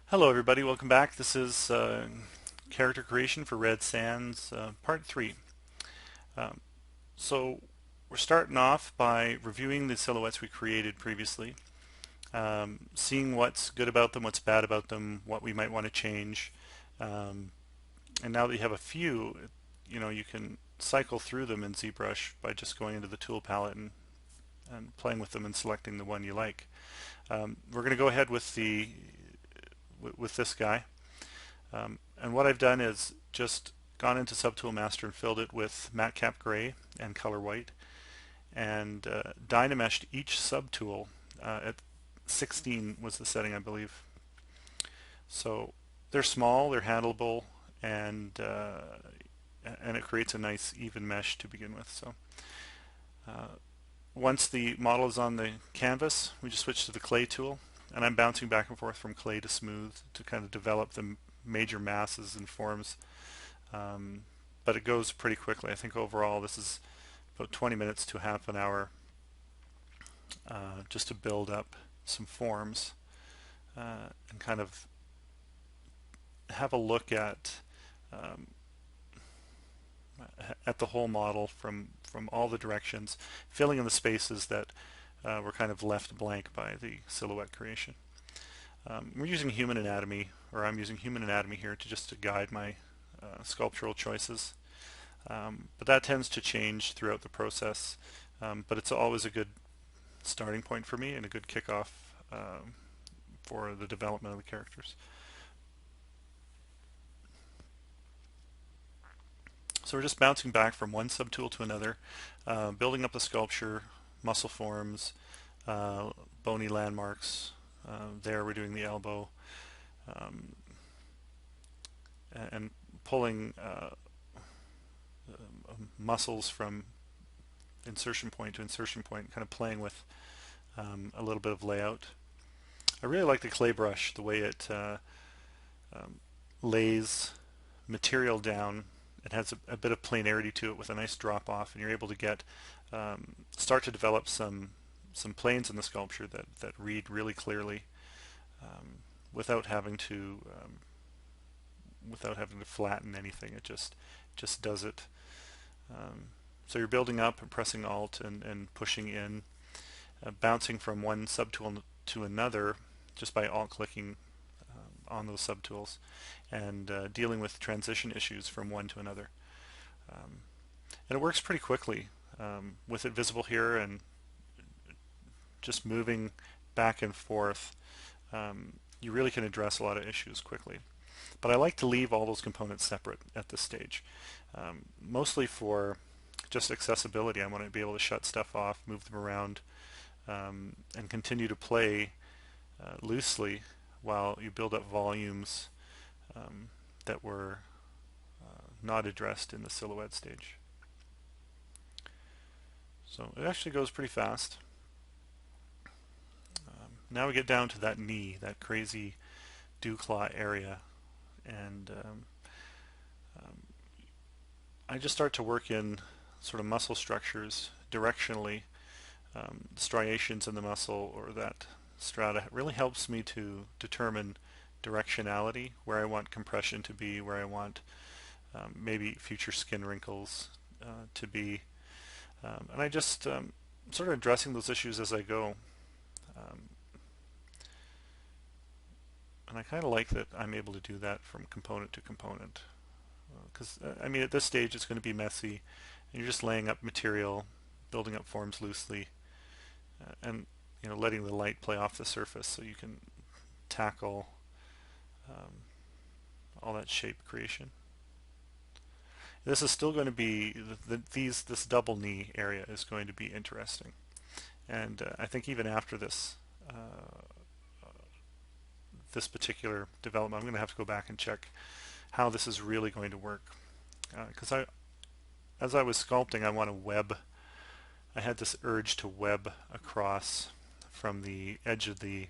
Hello everybody, welcome back. This is character creation for Red Sands part 3. Um, so we're starting off by reviewing the silhouettes we created previously, seeing what's good about them, what's bad about them, what we might want to change. Um, and now that you have a few, you can cycle through them in Zbrush by just going into the tool palette and playing with them and selecting the one you like. We're going to go ahead with this guy. And what I've done is just gone into Subtool Master and filled it with matte cap gray and color white, and dynameshed each subtool at 16 was the setting, I believe. So they're small, they're handleable, and it creates a nice even mesh to begin with. So once the model is on the canvas, we just switch to the clay tool, and I'm bouncing back and forth from clay to smooth to kind of develop the major masses and forms. But it goes pretty quickly. I think overall this is about 20 minutes to half an hour just to build up some forms and kind of have a look um, at the whole model from all the directions, filling in the spaces that were kind of left blank by the silhouette creation. We're using human anatomy, or I'm using human anatomy here to guide my sculptural choices. But that tends to change throughout the process. But it's always a good starting point for me and a good kickoff for the development of the characters. So we're just bouncing back from one subtool to another, building up the sculpture, muscle forms, uh, bony landmarks. There we're doing the elbow, um, and pulling muscles from insertion point to insertion point, kind of playing with a little bit of layout. I really like the clay brush, the way it um, lays material down. It has a bit of planarity to it with a nice drop off, and you're able to start to develop some planes in the sculpture that read really clearly um, without having to flatten anything. It just does it. Um, so you're building up and pressing Alt and pushing in, bouncing from one subtool to another just by Alt clicking on those subtools, and dealing with transition issues from one to another. Um, and it works pretty quickly with it visible here and just moving back and forth. You really can address a lot of issues quickly. But I like to leave all those components separate at this stage, mostly for just accessibility. I want to be able to shut stuff off, move them around, and continue to play loosely while you build up volumes that were not addressed in the silhouette stage. So it actually goes pretty fast. Now we get down to that knee, that crazy dew claw area, and I just start to work in sort of muscle structures directionally. Striations in the muscle, or that strata, really helps me to determine directionality, where I want compression to be, where I want maybe future skin wrinkles to be. And I just sort of addressing those issues as I go. Um, and I kind of like that I'm able to do that from component to component. Because, I mean, at this stage it's going to be messy, and you're just laying up material, building up forms loosely, and letting the light play off the surface so you can tackle um, all that shape creation. This is still going to be this double knee area is going to be interesting, and I think even after this particular development, I'm going to have to go back and check how this is really going to work, because as I was sculpting, I want to web. I had this urge to web across from the edge of the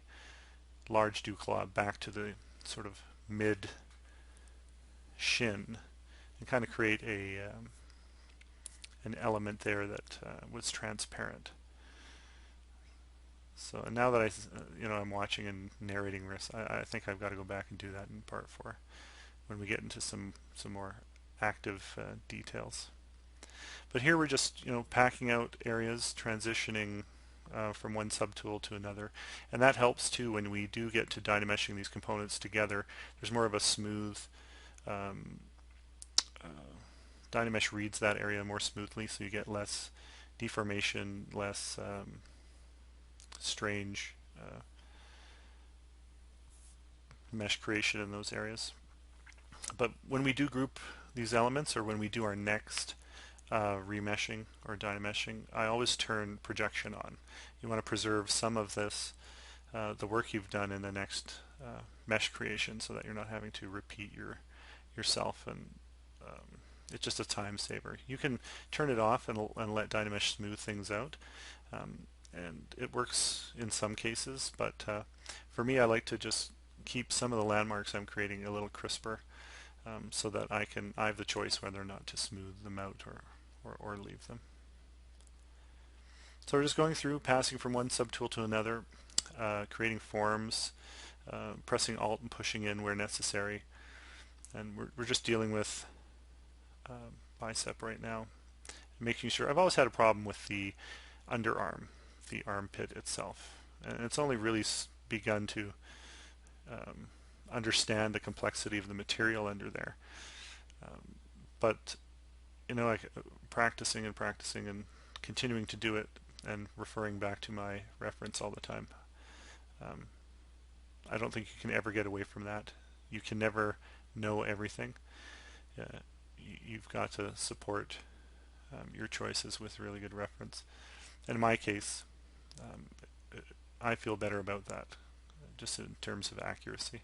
large dew claw back to the sort of mid shin, and kind of create an element there that was transparent. So and now that I'm watching and narrating this, I think I've got to go back and do that in part 4 when we get into some more active details. But here we're just packing out areas, transitioning from one subtool to another, and that helps too when we do get to dynameshing these components together. There's more of a smooth um, uh, Dynamesh reads that area more smoothly, so you get less deformation, less strange mesh creation in those areas. But when we do group these elements, or when we do our next remeshing or dynameshing, I always turn projection on. You want to preserve some of this, the work you've done in the next mesh creation, so that you're not having to repeat yourself, and it's just a time saver. You can turn it off and let Dynamesh smooth things out, and it works in some cases, but for me I like to just keep some of the landmarks I'm creating a little crisper, so that I have the choice whether or not to smooth them out or leave them. So we're just going through, passing from one subtool to another, creating forms, pressing Alt and pushing in where necessary, and we're just dealing with bicep right now, making sure. I've always had a problem with the underarm, the armpit itself, and it's only really begun to understand the complexity of the material under there. But like practicing and practicing and continuing to do it and referring back to my reference all the time, I don't think you can ever get away from that. You can never know everything. You've got to support your choices with really good reference. And in my case, I feel better about that, just in terms of accuracy.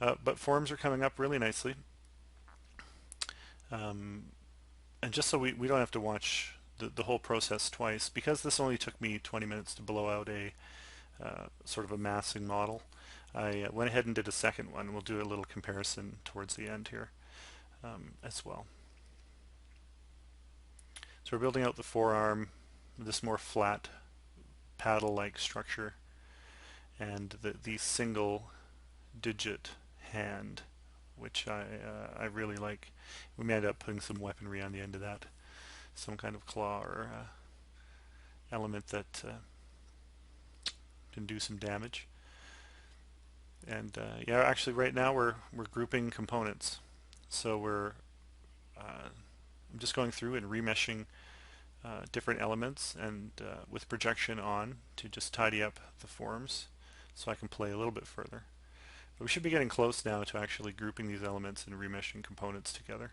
But forms are coming up really nicely. And just so we don't have to watch the whole process twice, because this only took me 20 minutes to blow out a sort of a massing model, I went ahead and did a second one. We'll do a little comparison towards the end here as well. So we're building out the forearm, this more flat paddle-like structure, and the single digit hand, which I really like. We may end up putting some weaponry on the end of that, some kind of claw or element that can do some damage. And yeah, actually right now we're grouping components. So I'm just going through and remeshing different elements, and with projection on to just tidy up the forms so I can play a little bit further. But we should be getting close now to actually grouping these elements and remeshing components together.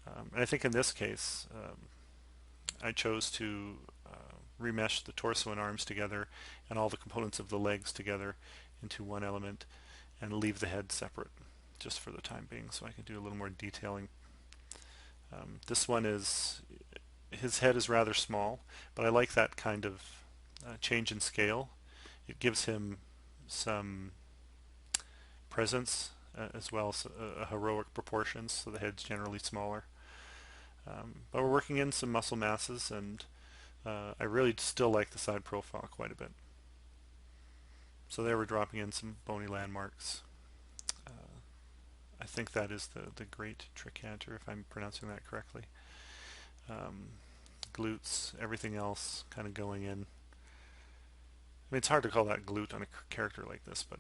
And I think in this case I chose to remesh the torso and arms together and all the components of the legs together into one element, and leave the head separate just for the time being, so I can do a little more detailing. This one his head is rather small, but I like that kind of change in scale. It gives him some presence as well as heroic proportions, so the head's generally smaller. But we're working in some muscle masses, and I really still like the side profile quite a bit. So there we're dropping in some bony landmarks. I think that is the great trichanter, if I'm pronouncing that correctly. Glutes, everything else kind of going in. I mean, it's hard to call that glute on a character like this, but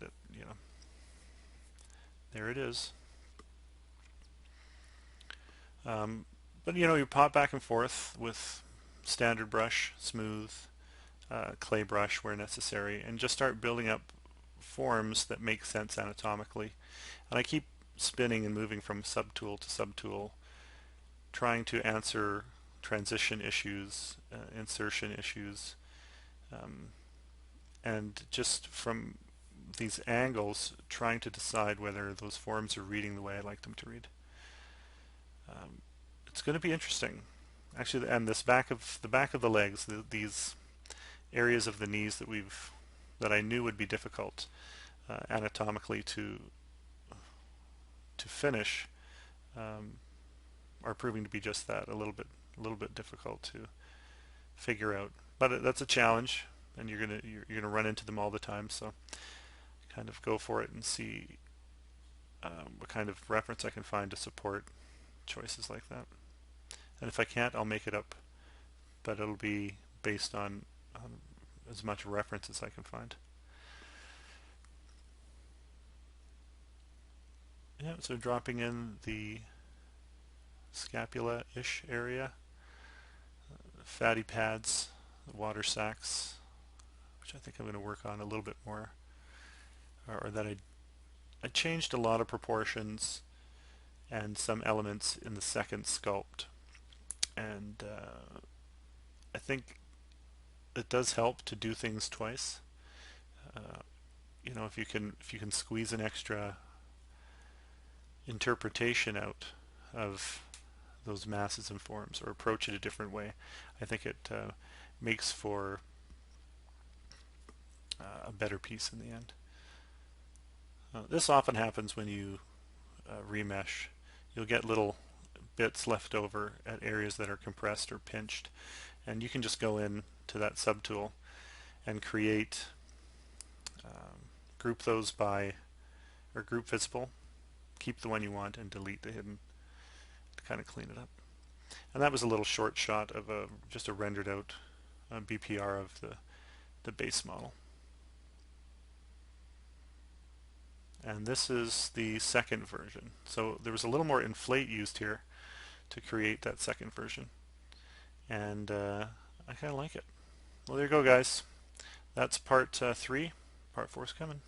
there it is. But you pop back and forth with standard brush, smooth, clay brush where necessary, and just start building up forms that make sense anatomically. And I keep spinning and moving from subtool to subtool, trying to answer transition issues, insertion issues, and just from these angles trying to decide whether those forms are reading the way I like them to read. It's going to be interesting, actually. And the back of the legs, these areas of the knees that I knew would be difficult anatomically to finish, are proving to be just that, a little bit difficult to figure out. But that's a challenge. and you're gonna run into them all the time. So kind of go for it and see what kind of reference I can find to support choices like that. And if I can't, I'll make it up, but it'll be based on as much reference as I can find. Yeah, so dropping in the scapula-ish area, fatty pads, the water sacs, which I think I'm going to work on a little bit more, or that I changed a lot of proportions and some elements in the second sculpt, and I think it does help to do things twice. Uh, if you can squeeze an extra interpretation out of those masses and forms, or approach it a different way, I think it makes for a better piece in the end. This often happens when you remesh. You'll get little bits left over at areas that are compressed or pinched, and you can just go in to that subtool and create, group those by, or group visible, keep the one you want and delete the hidden to kind of clean it up. And that was a little short shot of just a rendered out BPR of the base model. And this is the second version. So there was a little more inflate used here to create that second version. And I kind of like it. Well, there you go, guys. That's part 3. Part 4 is coming.